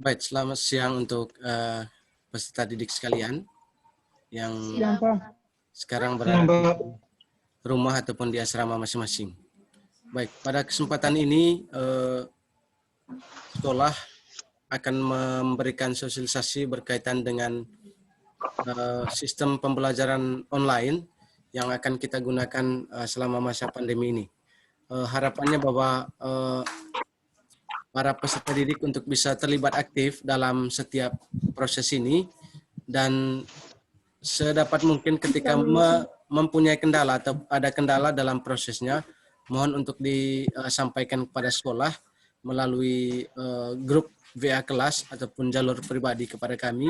Baik, selamat siang untuk peserta didik sekalian yang sekarang berada di rumah ataupun di asrama masing-masing. Baik, pada kesempatan ini sekolah akan memberikan sosialisasi berkaitan dengan sistem pembelajaran online yang akan kita gunakan selama masa pandemi ini. Harapannya bahwa para peserta didik untuk bisa terlibat aktif dalam setiap proses ini dan sedapat mungkin ketika mempunyai kendala atau ada kendala dalam prosesnya, mohon untuk disampaikan kepada sekolah melalui grup WA kelas ataupun jalur pribadi kepada kami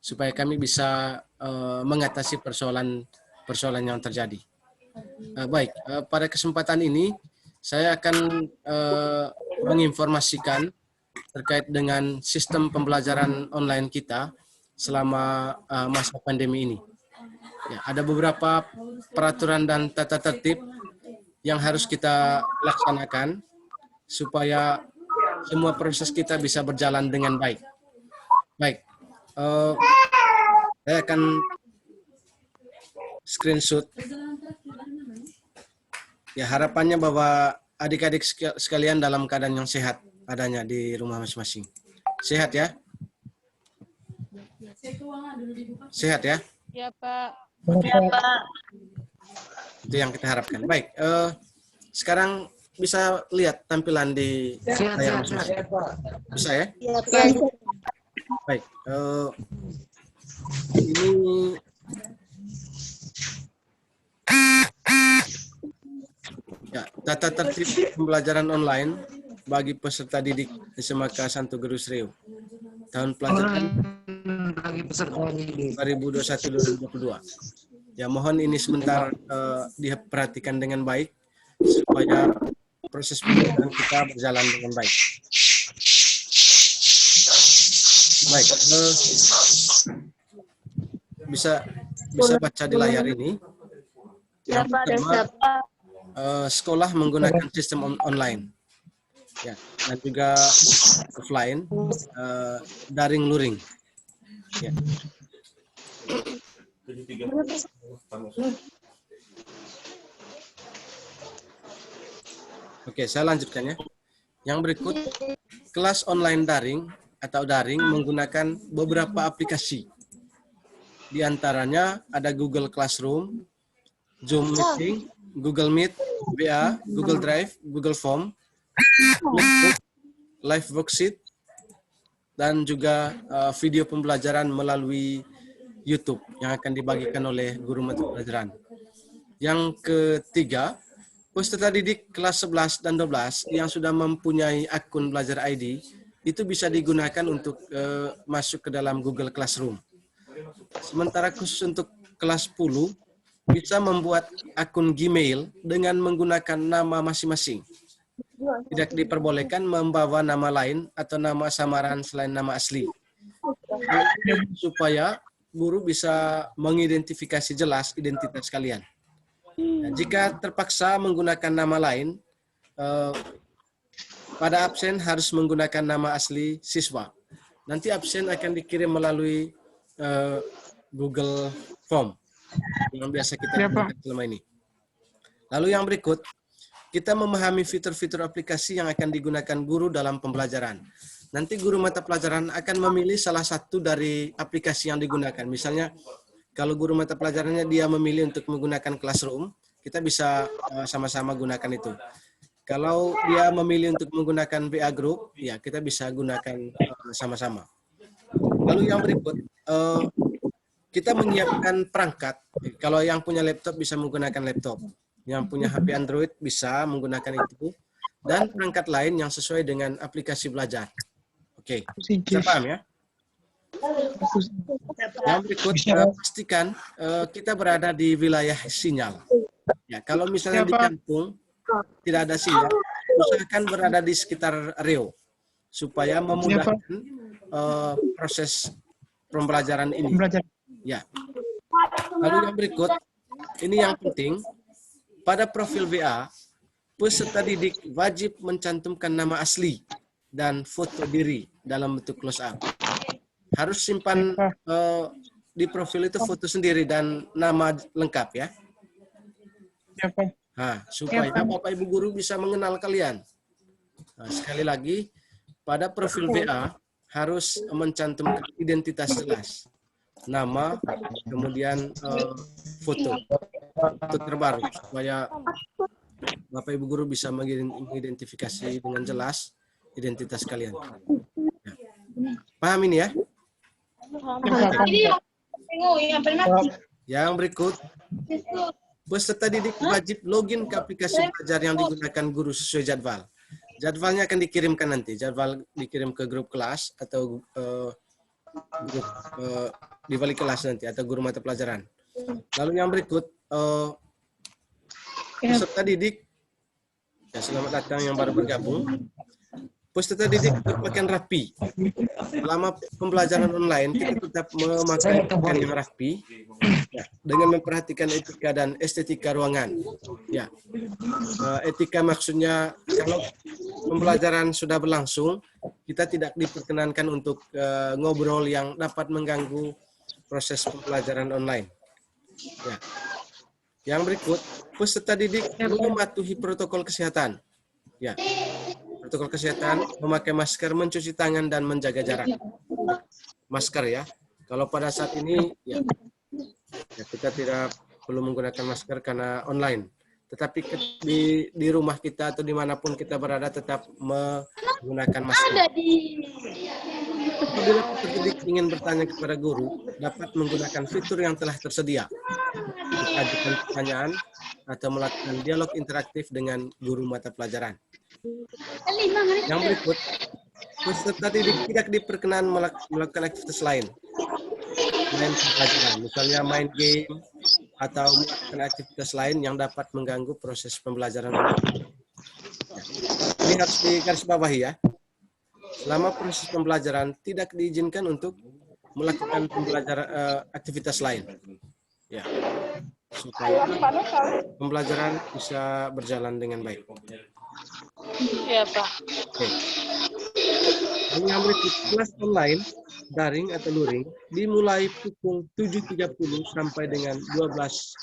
supaya kami bisa mengatasi persoalan yang terjadi. Baik, pada kesempatan ini saya akan menginformasikan terkait dengan sistem pembelajaran online kita selama masa pandemi ini. Ya, ada beberapa peraturan dan tata tertib yang harus kita laksanakan supaya semua proses kita bisa berjalan dengan baik. Baik, saya akan screenshot. Ya, harapannya bahwa adik-adik sekalian dalam keadaan yang sehat adanya di rumah masing-masing. Sehat ya? Sehat ya? Ya, Pak. Oke. Ya, Pak. Itu yang kita harapkan. Baik, sekarang bisa lihat tampilan di layar masing-masing. Bisa ya? Ya, Pak. Baik, ini ya, tata tertib pembelajaran online bagi peserta didik SMK Santo Guru Sreo tahun pelajaran 2021-2022. Ya, mohon ini sebentar diperhatikan dengan baik supaya proses pembelajaran kita berjalan dengan baik. Baik, bisa baca di layar ini. Yang pertama, sekolah menggunakan sistem online, ya, dan juga offline, daring luring. Ya. Oke, saya lanjutkan ya. Yang berikut, kelas online daring atau daring menggunakan beberapa aplikasi. Di antaranya ada Google Classroom, Zoom Meeting, Google Meet, WA, Google Drive, Google Form, Live Worksheet, dan juga video pembelajaran melalui YouTube yang akan dibagikan oleh guru mata pelajaran. Yang ketiga, peserta didik kelas 11 dan 12 yang sudah mempunyai akun Belajar ID itu bisa digunakan untuk masuk ke dalam Google Classroom. Sementara khusus untuk kelas 10 bisa membuat akun Gmail dengan menggunakan nama masing-masing. Tidak diperbolehkan membawa nama lain atau nama samaran selain nama asli. Supaya guru bisa mengidentifikasi jelas identitas kalian. Nah, jika terpaksa menggunakan nama lain, pada absen harus menggunakan nama asli siswa. Nanti absen akan dikirim melalui Google Form yang biasa kita gunakan selama ini. Lalu yang berikut, kita memahami fitur-fitur aplikasi yang akan digunakan guru dalam pembelajaran. Nanti guru mata pelajaran akan memilih salah satu dari aplikasi yang digunakan. Misalnya, kalau guru mata pelajarannya dia memilih untuk menggunakan Classroom, kita bisa sama-sama gunakan itu. Kalau dia memilih untuk menggunakan WA Group, ya kita bisa gunakan sama-sama. Lalu yang berikut, kita menyiapkan perangkat. Kalau yang punya laptop bisa menggunakan laptop. Yang punya HP Android bisa menggunakan itu. Dan perangkat lain yang sesuai dengan aplikasi belajar. Oke, bisa paham ya? Yang berikut, pastikan kita berada di wilayah sinyal. Ya, kalau misalnya di kampung tidak ada sinyal, usahakan berada di sekitar reo supaya memudahkan proses pembelajaran ini. Ya. Lalu yang berikut, ini yang penting, pada profil WA, peserta didik wajib mencantumkan nama asli dan foto diri dalam bentuk close up. Harus simpan di profil itu foto sendiri dan nama lengkap ya. Nah, supaya Bapak Ibu guru bisa mengenal kalian. Nah, sekali lagi, pada profil VA harus mencantumkan identitas jelas, nama, kemudian foto terbaru supaya Bapak Ibu guru bisa mengidentifikasi dengan jelas identitas kalian. Ya. Paham ini ya? Yang berikut, peserta didik wajib login ke aplikasi belajar yang digunakan guru sesuai jadwal. Jadwalnya akan dikirimkan nanti. Jadwal dikirim ke grup kelas atau grup di balik kelas nanti atau guru mata pelajaran. Lalu yang berikut, peserta didik, ya, selamat datang yang baru bergabung. Peserta didik berpakaian rapi. Selama pembelajaran online, kita tetap memakai pakaian yang rapi, ya, dengan memperhatikan etika dan estetika ruangan. Ya, etika maksudnya kalau pembelajaran sudah berlangsung, kita tidak diperkenankan untuk ngobrol yang dapat mengganggu proses pembelajaran online. Ya. Yang berikut, peserta didik mematuhi protokol kesehatan. Ya. Protokol kesehatan, memakai masker, mencuci tangan, dan menjaga jarak. Masker ya. Kalau pada saat ini, ya kita tidak perlu menggunakan masker karena online. Tetapi di rumah kita atau dimanapun kita berada tetap menggunakan masker. Apabila peserta didik ingin bertanya kepada guru, dapat menggunakan fitur yang telah tersedia. Ajukan pertanyaan atau melakukan dialog interaktif dengan guru mata pelajaran. Yang berikut, peserta didik tidak diperkenan melakukan aktivitas lain pelajaran, misalnya main game atau melakukan aktivitas lain yang dapat mengganggu proses pembelajaran. Ini harus digarisbawahi ya. Selama proses pembelajaran tidak diizinkan untuk melakukan aktivitas lain. Ya. Supaya pembelajaran bisa berjalan dengan baik. Iya, Pak. Oke. Yang berikut, kelas online, daring atau luring, dimulai pukul 7.30 sampai dengan 12.00.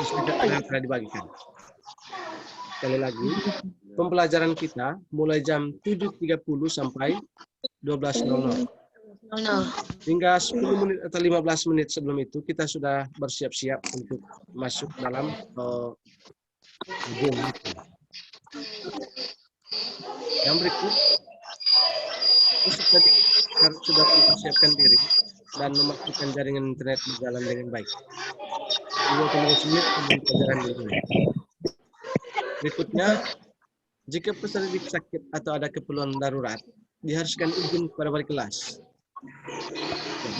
Sesuai jadwal yang telah dibagikan. Sekali lagi, pembelajaran kita mulai jam 7.30 sampai 12.00. Hingga 10 menit atau 15 menit sebelum itu kita sudah bersiap-siap untuk masuk dalam game. Yang berikut, peserta harus sudah mempersiapkan diri dan memastikan jaringan internet berjalan dengan baik. 20 menit sebelum pelajaran dimulai. Berikutnya, jika peserta didik sakit atau ada keperluan darurat, diharuskan izin kepada wali kelas.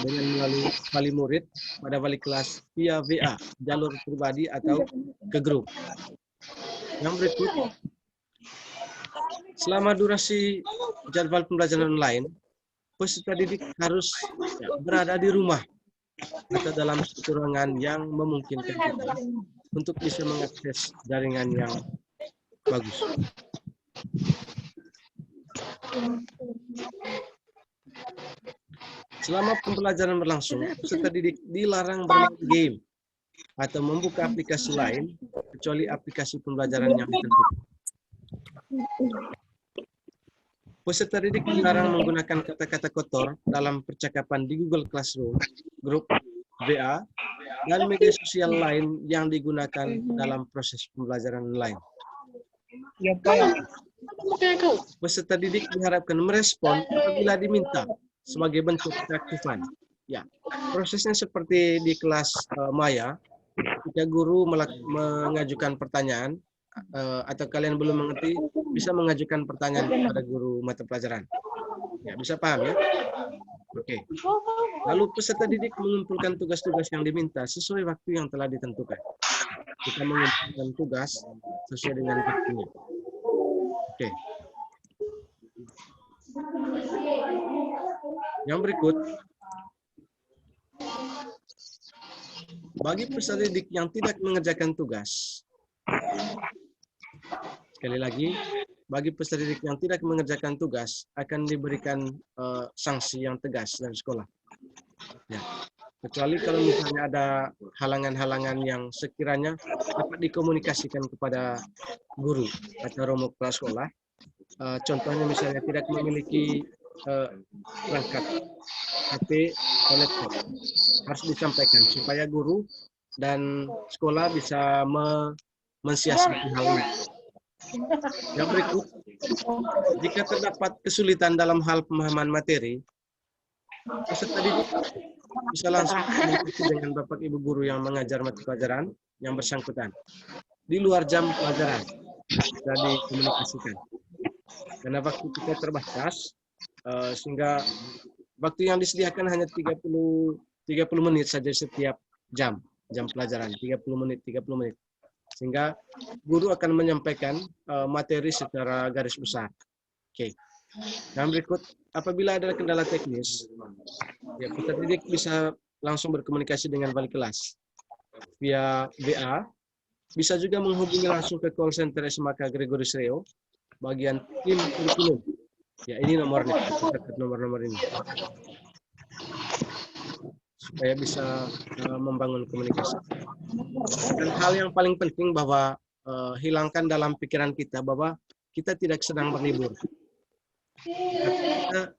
Dengan melalui wali murid pada wali kelas via VA, jalur pribadi atau ke grup. Yang berikut, selama durasi jadwal pembelajaran online, peserta didik harus berada di rumah atau dalam ruangan yang memungkinkan kita untuk bisa mengakses jaringan yang bagus. Selama pembelajaran berlangsung, peserta didik dilarang bermain game atau membuka aplikasi lain kecuali aplikasi pembelajaran yang ditentukan. Peserta didik dilarang menggunakan kata-kata kotor dalam percakapan di Google Classroom, grup VA, dan media sosial lain yang digunakan dalam proses pembelajaran online. Peserta didik diharapkan merespon apabila diminta sebagai bentuk keaktifan. Ya, prosesnya seperti di kelas Maya, jika guru mengajukan pertanyaan atau kalian belum mengerti, bisa mengajukan pertanyaan kepada guru mata pelajaran. Ya, bisa paham ya? Oke. Lalu peserta didik mengumpulkan tugas-tugas yang diminta sesuai waktu yang telah ditentukan. Kita mengumpulkan tugas sesuai dengan waktunya. Oke. Yang berikut, bagi peserta didik yang tidak mengerjakan tugas, sekali lagi, bagi peserta didik yang tidak mengerjakan tugas akan diberikan sanksi yang tegas dari sekolah. Ya. Kecuali kalau misalnya ada halangan-halangan yang sekiranya dapat dikomunikasikan kepada guru atau romo kepala sekolah. Contohnya misalnya tidak memiliki perangkat HP atau laptop, harus disampaikan supaya guru dan sekolah bisa mensiasati hal ini. Yang berikut, jika terdapat kesulitan dalam hal pemahaman materi, peserta didik bisa langsung komunikasi dengan Bapak Ibu guru yang mengajar mata pelajaran yang bersangkutan. Di luar jam pelajaran, bisa dikomunikasikan. Karena waktu kita terbatas, sehingga waktu yang disediakan hanya 30 menit saja setiap jam pelajaran, 30 menit. Sehingga guru akan menyampaikan materi secara garis besar. Oke. Dan berikut, apabila ada kendala teknis, ya peserta didik bisa langsung berkomunikasi dengan wali kelas via WA, bisa juga menghubungi langsung ke call center SMK Gregorius Reo, bagian tim kurikulum. Ya, ini nomornya, nomor ini. Supaya bisa membangun komunikasi. Dan hal yang paling penting bahwa hilangkan dalam pikiran kita bahwa kita tidak sedang berlibur. Kita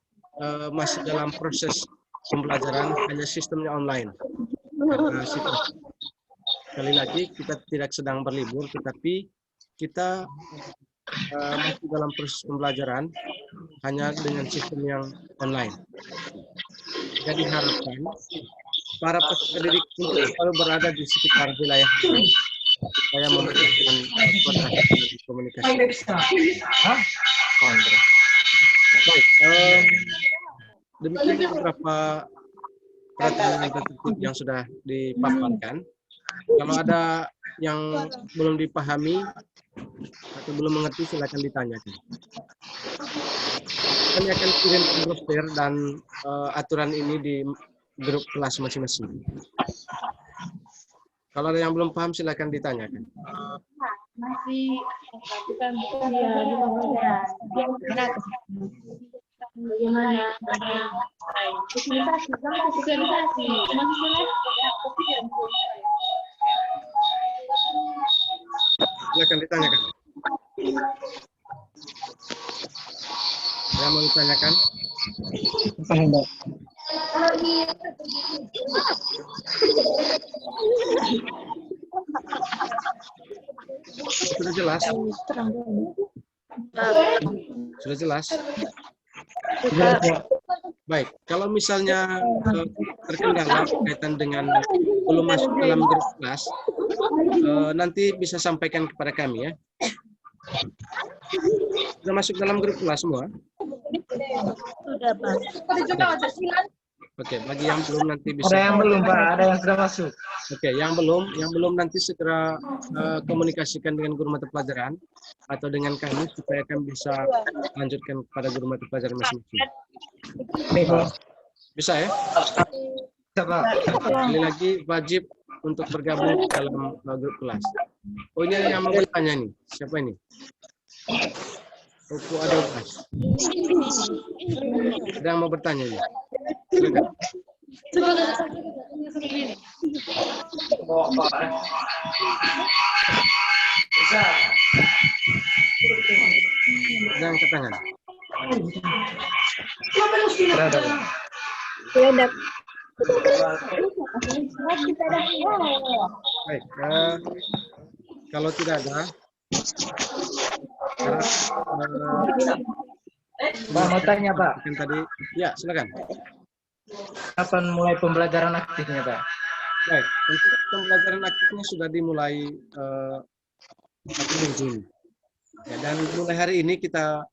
masih dalam proses pembelajaran, hanya sistemnya online. Sekali lagi, kita tidak sedang berlibur, tetapi kita masih dalam proses pembelajaran, hanya dengan sistem yang online. Jadi harapkan para peserta didik untuk selalu berada di sekitar wilayah ini, supaya memberikan komunikasi. Baik, demikian beberapa peraturan tertutup yang sudah dipaparkan. Kalau ada yang belum dipahami atau belum mengerti, silakan ditanyakan. Kami akan kirim brosur dan aturan ini di grup kelas masing-masing. Kalau ada yang belum paham, silakan ditanyakan. Masih bukan ya bagaimana sosialisasi Silakan ditanyakan. Yang mau ditanyakan? Sudah jelas? Sudah jelas? Baik, kalau misalnya terkendala berkaitan dengan belum masuk dalam grup kelas, nanti bisa sampaikan kepada kami ya. Sudah masuk dalam grup kelas semua? sudah Pak. Oke, bagi yang belum nanti bisa. Ada yang belum Pak, ada yang sudah masuk. Oke, yang belum nanti segera komunikasikan dengan guru mata pelajaran atau dengan kami supaya kami bisa lanjutkan kepada guru mata pelajaran masing-masing. Bisa ya? Bisa Pak. Sekali lagi wajib untuk bergabung dalam grup kelas. Oh, ini ada yang mau bertanya nih. Siapa ini? Oku ada kelas. Ada yang mau bertanya nih? Silakan. Jangan angkat tangan. Berada. Baik, kalau tidak ada, Pak mau tanya Pak, kan tadi, ya silakan. kapan mulai pembelajaran aktifnya Pak? Baik, untuk pembelajaran aktifnya sudah dimulai Juni. Ya, dan mulai hari ini kita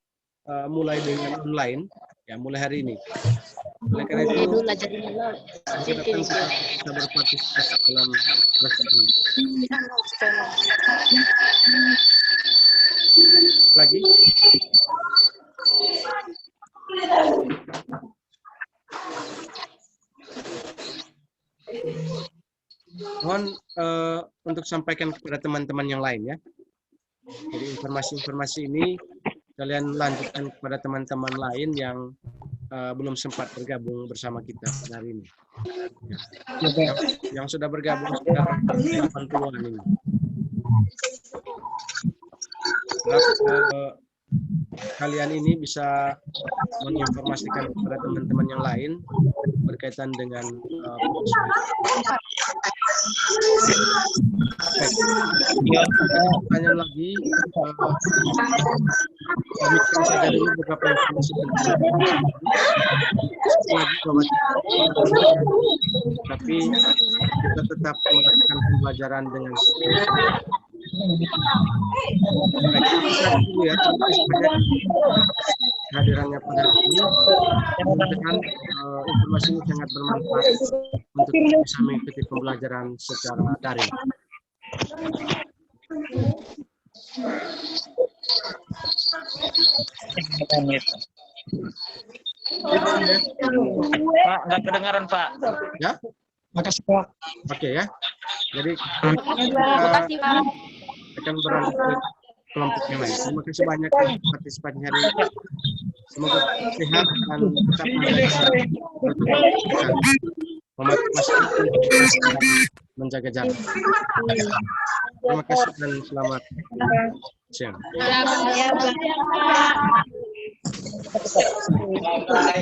mulai dengan online, ya mulai hari ini. Oleh karena itu, kita bisa berpartisipasi dalam proses ini. Lagi? Mohon untuk sampaikan kepada teman-teman yang lain ya. Jadi informasi-informasi ini kalian lanjutkan kepada teman-teman lain yang belum sempat bergabung bersama kita pada hari ini. Yang sudah bergabung sudah 80-an ini. Kalian ini bisa menginformasikan kepada teman-teman yang lain berkaitan dengan pertanyaan lagi. Demikian saja dulu beberapa informasi tentang tapi kita tetap melakukan pembelajaran dengan ya, kehadirannya pada hari ini. Mudah-mudahan informasi ini sangat bermanfaat untuk bisa mengikuti pembelajaran secara daring. Pak, nggak kedengaran Pak. Ya, Makasih Pak. oke ya. Jadi Makasih, Pak. akan beralih ke kelompok yang lain. Terima kasih banyak atas partisipasi hari ini. Semoga sehat dan tetap mematuhi masker, menjaga jarak. Terima kasih dan selamat siang.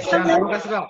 Terima kasih Pak.